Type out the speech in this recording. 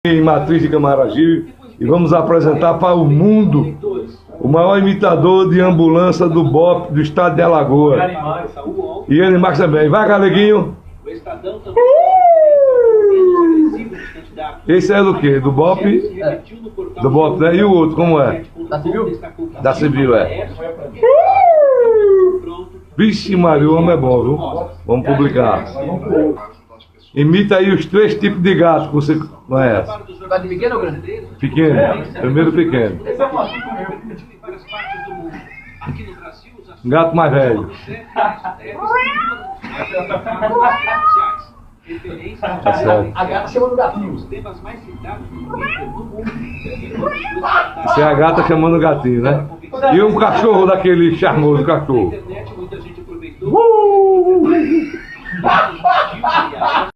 Em Matriz de Camaragibe, e vamos apresentar para o mundo o maior imitador de ambulância do BOPE do estado de Alagoas. E animais também. Vai, Galeguinho! Esse é do quê? Do BOPE? Do BOPE, né? E o outro, como é? Da Civil? Da Civil, é. Vixe Maria, o homem é bom, viu? Vamos publicar. Imita aí os 3 tipos de gato que você conhece. Gato pequeno ou grande? Pequeno. Primeiro pequeno. Gato mais velho. Tá certo. A gata chama no gatinho. Isso é a gata chamando o gatinho, né? E um cachorro daquele charmoso cachorro.